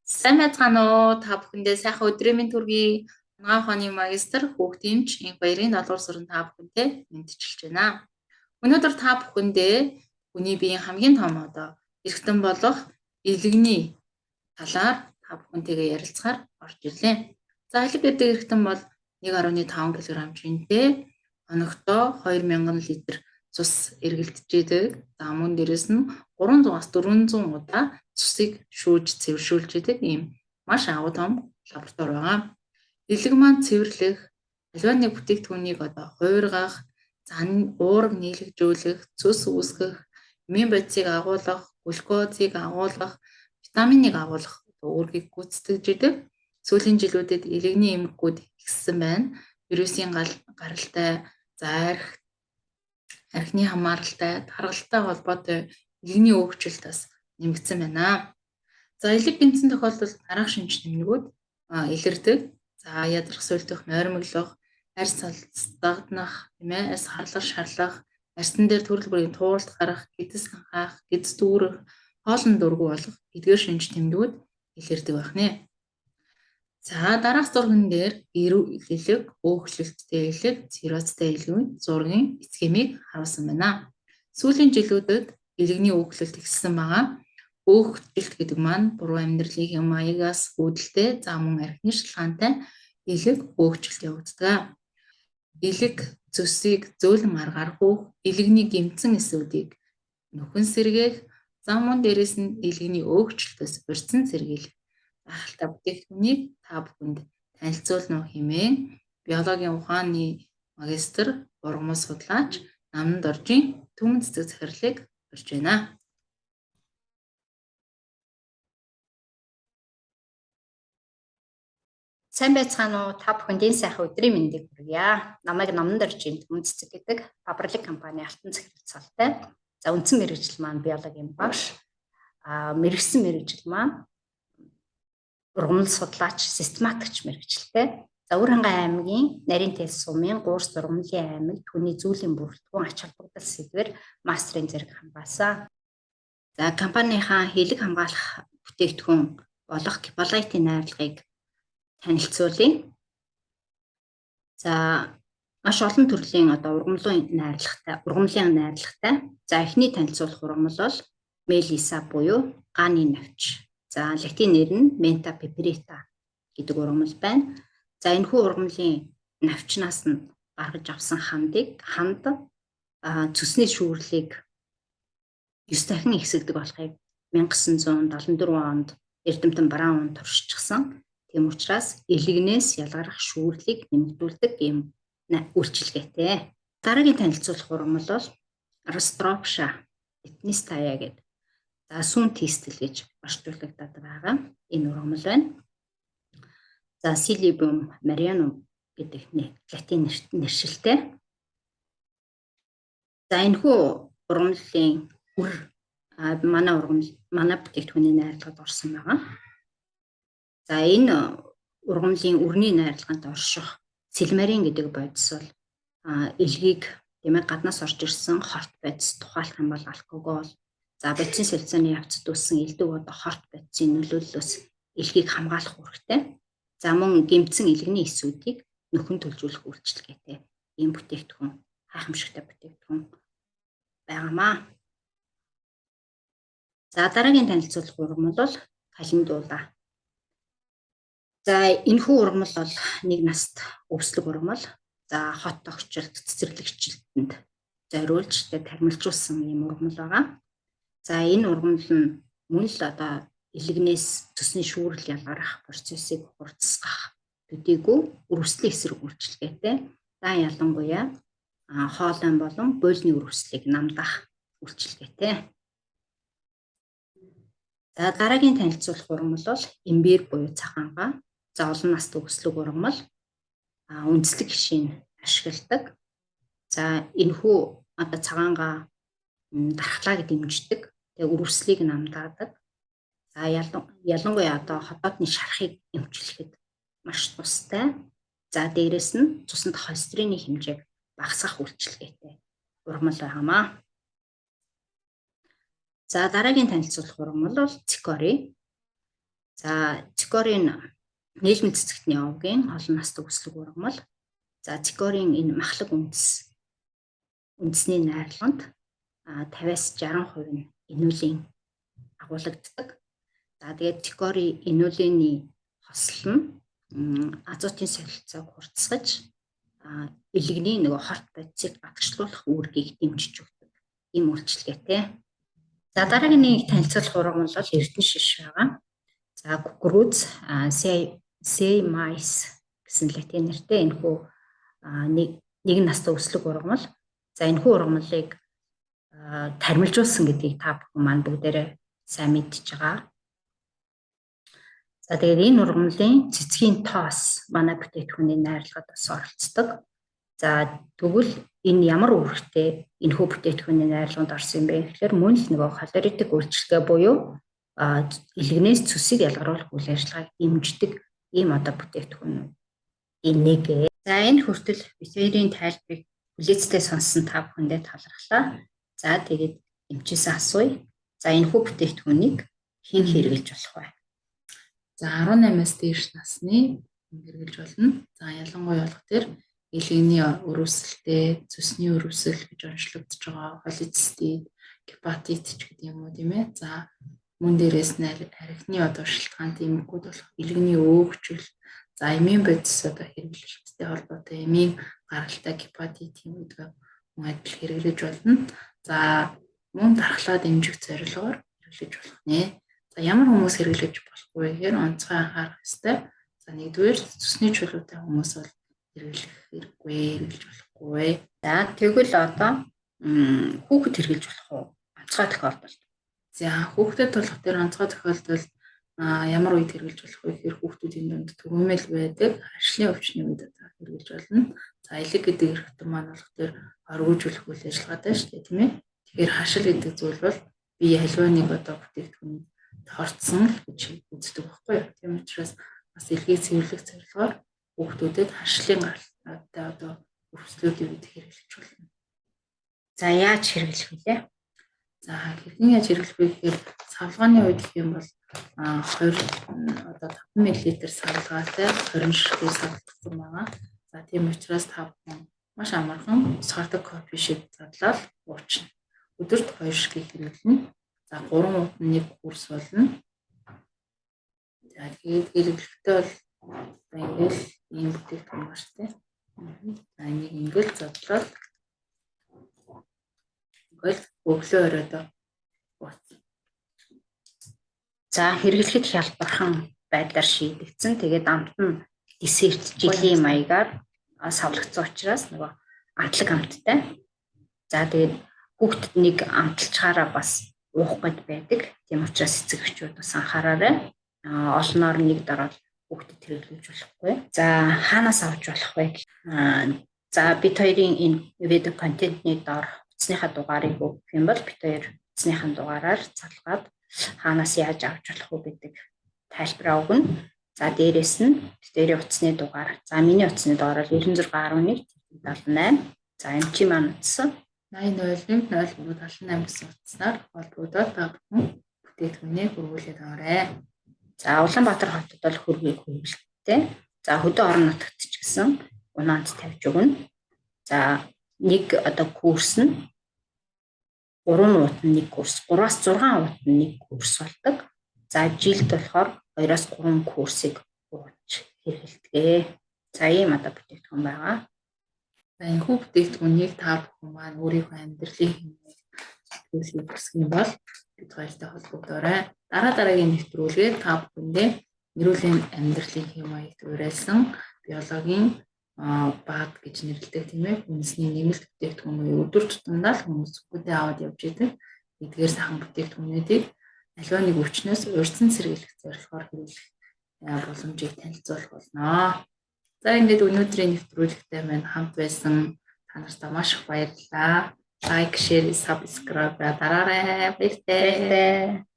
Сайн байцгаана уу? Та бүхэндээ сайхан өдрийн мэнд хүргэе. Анагаах ухааны магистр хүүхдийн инх баярын 7 дугаар сурын та бүхэнтэй мэдчилж байна. Өнөөдөр та бүхэндээ хүний биеийн хамгийн том эргэтэн болох илэгний талаар та бүхэнтэйгээ ярилцахаар орж ирлээ. За илэг гэдэг эргэтэн бол 1.5 кг жинтэй хоногтоо 2000 литр цус эргэлдэж идэг. За мөн дээрэс нь 300-аас 400 удаа цусыг шүүж цэвэршүүлж идэг ийм маш агуу том лаборатори байгаа. Илэг маань цэвэрлэх, аливаа нэг бүтээгдэхүүнийг хуургах, уураг нийлэгжүүлэх, цус үүсгэх, эмийн бодисыг агуулгах, глюкозыг агуулгах, витаминыг агуулгах үүргийг гүйцэтгэж идэг. Сүүлийн жилүүдэд илэгний эмгэгүүд ихссэн байна. Вирусын гаралтай, архины хамааралтай, тархалтай холбоотой илэгний өөгчлөлт бас нэмэгдсэн байна. За илэг гэмтсэн тохиолдолд дараах шинж тэмдгүүд илэрдэг. За ядрах, сүлдэх, нойрмоглох, арьс дагднах, арьс харлах, шарлах, арьсан дээр төрөл бүрийн тууралт гарах, гэдэс ханхаах, гэдэс дүүрэх, хоолн дургүй болох эдгээр шинж тэмдгүүд илэрдэг байна. За дараах зурган дээр илэг, өөгчлөлттэй илэг, циррозтой илэгний зургийн схемийг харуулсан байна. Сүүлийн жилүүдэд илэгний өөгчлөлт ихссэн байгаа. Өөгчлөлт гэдэг маань буруу амьдралын хэм маягаас үүдэлтэй, за мөн архины шалгаантай илэг өөгчлөлт явагддаг. Илэг цөсийг зөөлөн аргаар хөөх, илэгний гэмтсэн эсүүдийг нөхөн сэргээх, за мөн дээрэс нь илэгний өөгчлөлтөөс урьдчилан сэргийлэх гайхалтай бүтээгдэхүүнийг та бүхэнд танилцуулна хэмээн биологийн ухааны магистр, ургамал судлаач Намнанд оржийн Түмэн цэцэг захирлыг урьж байна. Сайн байцгаана уу? Та бүхэндээ сайхан өдрийн мэндийг хүргье. Намайг Намнанд оржийн Түмэн цэцэг гэдэг бабрлаг компани алтан захирал цалтай. За үндсэн мэргэжил маань биологийн багш. Мэргэжсэн мэргэжил маань ургамал судлаач, систематикч мэргэжилтэй. За Өвөрхангай аймгийн Нарийн Тэс сумын 3 ургамлын аймаг түүний зүйлийн бүрэлдэхүүн ач холбогдол сэдвэр мастрын зэрэг хамгаалсан. За компанийнхаа хэлэг хамгаалах бүтээгдэхүүн болох Кипалайтын найрлагыг танилцуулъя. За маш олон төрлийн ургамлын найрлагатай. За эхний танилцуулах ургамал бол Мелиса буюу гааны навч. За латин нэр нь Menta piperita гэдэг ургамал байна. За энэхүү ургамлын навчнаас нь гаргаж авсан ханд цөсний шүүрлийг 9 дахин ихсэгдэг болохыг 1974 онд Эрдэмтэн Браун туршижсан. Тийм учраас илэгнээс ялгарах шүүрлийг нэмэгдүүлдэг ийм үйлчилгээтэй. Дараагийн танилцуулах ургамал бол Rostropsia etnistaya гэдэг сүүн тестэл гэж орчуулагдаад байгаа энэ ургамал байна. За Psyllium marianum гэдэг латин нэршилтэй. За энэхүү ургамлын манай бүтээгдэхүүний найрлагад орсон байгаа. За энэ ургамлын үрний найрлаганд орших силмарин гэдэг бодис бол илгийг гаднаас орж ирсэн хорт бодис тухайлах юм бол алкогол, за бодисын солилцооны явцад үүссэн элдв хорт бодисын нөлөөллөөс илгийг хамгаалах үүрэгтэй. За мөн гэмтсэн илэгний эсүүдийг нөхөн төлжүүлэх үйлчилгээтэй ийм бүтээгдэхүүн хайхамшигтай бүтээгдэхүүн байгаамаа. За дараагийн танилцуулах ургамал бол календула. За энэхүү ургамал бол нэг наст өвслөг ургамал. За хот тогтчлт, цэцэрлэгчлэлтэнд зориулж тармилжуулсан ийм ургамал байгаа. За энэ ургамал нь мөн л илэгнээс цөсний шүүрэл ялгарах процессыг хурцсгах төдийгүй үрвслийн эсрэг үйлчилгээтэй. За ялангуяа хоолой болон буйлны үрвслийг намдах үйлчилгээтэй. За дараагийн танилцуулах ургамал бол имбир буюу цагаангаа. За олон настай өвслөг ургамал үндэслэг гишийн ашигладаг. За энэхүү цагаангаа дархлааг дэмждэг, үрвслийг намдаадаг. За ялангуяа хотоодны шарахыг эмчлэхэд маш тустай. За дээрэс нь цуснд холестерины хэмжээг багасгах үйлчилгээтэй ургамал байгаамаа. За дараагийн танилцуулах ургамал бол цикори. За цикорийн нийлмийн цэцэгтний овгийн олон настай өслөг ургамал. За цикорийн энэ махлаг үндэсний найрлаганд 50-60% нь энүүлийн агуулгаддаг. За тэгээд цикорийн энүүлийн хослол нь азотын солилцоог хурцсаж илэгний нөгөө хорт бодисыг багшлуулах үүргийг дэмжиж өгдөг. Ийм үйлчлэгээтэй. За дараагийн нэг танилцуулах ургамал бол эрдэнэ шиш байгаа. За кукуруз, сей майс гэсэн латин нэртэй энэхүү нэгэн настай өслөг ургамал. За энэхүү ургамлыг тармилжуулсан гэдгийг та бүхэн маань бүгдээрээ сайн мэдж байгаа. За тэгээд энэ ургамлын цэцгийн тоос манай бүтээгдэхүүний найрлагад бас оролцдог. За тэгвэл энэ ямар үүрэгтэй энэхүү бүтээгдэхүүний найрлаганд орсон юм бэ гэхээр мөн л нөгөө холеритик үйлчлэгээ буюу илэгнээс цөсийг ялгаруулах үйл ажиллагааг дэмждэг ийм бүтээгдэхүүн нэг. За энэ хүртэл битүүрийн тайлбарыг хүлээцтэй сонссон та бүхэндээ талархлаа. За тэгээд эмчээсээ асууя. За энэхүү бүтээгдэхүүнийг хэн хэрэглэж болох вэ? За 18-аас дээш насны хэрэглэж болно. За ялангуяа болох төр илэгний өрөөсөлтэй, цөсний өрөөсөл гэж онцлогдож байгаа холецистит, гепатит ч гэдэг юм уу тийм ээ. За мөн дээрээс нь архины шилтгаант эмгэгүүд болох илэгний өөгчл, за эмийн бодис хэрэглэлттэй холбоотой эмийн гаралтай гепатит юм гэдэг хүн адил хэрэглэж болно. За мөн дархлаа дэмжих зорилгоор хэрэглэж болох нэ. За ямар хүмүүс хэрэглэж болох вэ гэхээр онцгой анхаарах ёстой. За нэгдүгээр цөсний чулуутай хүмүүс бол хэрэглэх хэрэггүй, хэрэглэж болохгүй. За тэгвэл хүүхэд хэрэглэж болох уу? Онцгой тохиолдолд. За хүүхдэд болох дээр онцгой тохиолдолд ямар үед хэрэглэж болох вэ гэхээр хүүхдүүдийн дунд түгээмэл байдаг, аршлын өвчний үед хэрэглэж болно. За элэг гэдэг эрхтэн маань болох дээр оргиужүүлэх үйл ажиллагаатай шүү дээ, тийм ээ. Тэгэхээр хашил гэдэг зүйл бол бие халиваныг бүтээгдэхүүн хорцсон л гэж үздэг байхгүй юу? Тийм учраас бас элгийг цэвэрлэх зорилгоор хүүхдүүдэд хашлын гаралтай өвчлүүдийн үед хэрэглэж болно. За яаж хэрэглэх вэ? За хэрхэн яаж хэрэглэх вэ гэхээр савлгааны үед гэх юм бол 5 мл савлгаатай 20 ширхэг савлгасан байгаа. За тийм учраас та бүхэн маш амархан сордог кофе шиг задлал уучна. Өдөрт 2 ширхэг хэрэглэнэ. За 3 удаа 1 курс болно. За тэгээд хэрэглэхдээ бол ингээл ийм бүтээгдэхүүн байна шүү дээ. За энийг ингээл задлал ингээл өглөө оройд ууцна. За хэрэглэхэд хялбархан байдлаар шийдэгдсэн. Тэгээд амт нь десерт жилийн маягаар савлагдсан учраас нөгөө амтлаг амттай. За тэгээд хүүхдэд нэг амталчаараа бас уух гээд байдаг. Тийм учраас эцэг эхчүүд бас анхаараарай. Олноор нэг дараад хүүхдэд хэрэглэж болохгүй. За хаанаас авч болох вэ? За бид хоёрын энэ видео контентны доор утасныхаа дугаарыг өгөх юм бол бид хоёр утасныхаа дугаараар залгаад хаанаас яаж авч болох вэ гэдэг тайлбараа өгнө. За дээрэс нь бид хоёрын утасны дугаар. За миний утасны дугаар бол 9611 78. За эмчи маань утсан 80010378 гэсэн утаснаар холбогдоод та бүхэн бүтээгдэхүүнийг хөрвүүлээд аваарай. За Улаанбаатар хотод бол хөргийг хөрвүүлэхтэй. За хөдөө орон нутагт ч гэсэн унаанд тавьж өгнө. За нэг курс нь 3 уут нь 1 курс, 3-аас 6 уут нь 1 курс болдог. За жилд болохоор 2-аас 3 курсыг ууж хэрэглэдэг. За ийм бүтээгдэхүүн байгаа. За энэхүү бүтээгдэхүүнийг та бүхэн маань өөрийнхөө амьдралын хэмжээнд төлөвлөж өгсөн юм бол бид хоёртой холбогдоорой. Дараагийн нэвтрүүлгээр та бүхэндээ нэрүүлийн амьдралын хэмжээнд уриалсан биологийн баад гэж нэрлэдэг тийм ээ. Хүнсний нэмэлт бүтээгдэхүүн өдөр тутамдаа л хүмүүс зүгтээ аваад явж идэг. Эдгээр сайхан бүтээгдэхүүнүүдийг аливаа нэг өвчнөөс урьдчилан сэргийлэх зорилгоор хэрэглэх боломжийг танилцуулах болно. За ингээд өнөөдрийн нэвтрүүлэгтэй маань хамт байсан та нартай маш их баярлалаа. Лайк, шеэр, сабскрайб дараарай. Баяртай.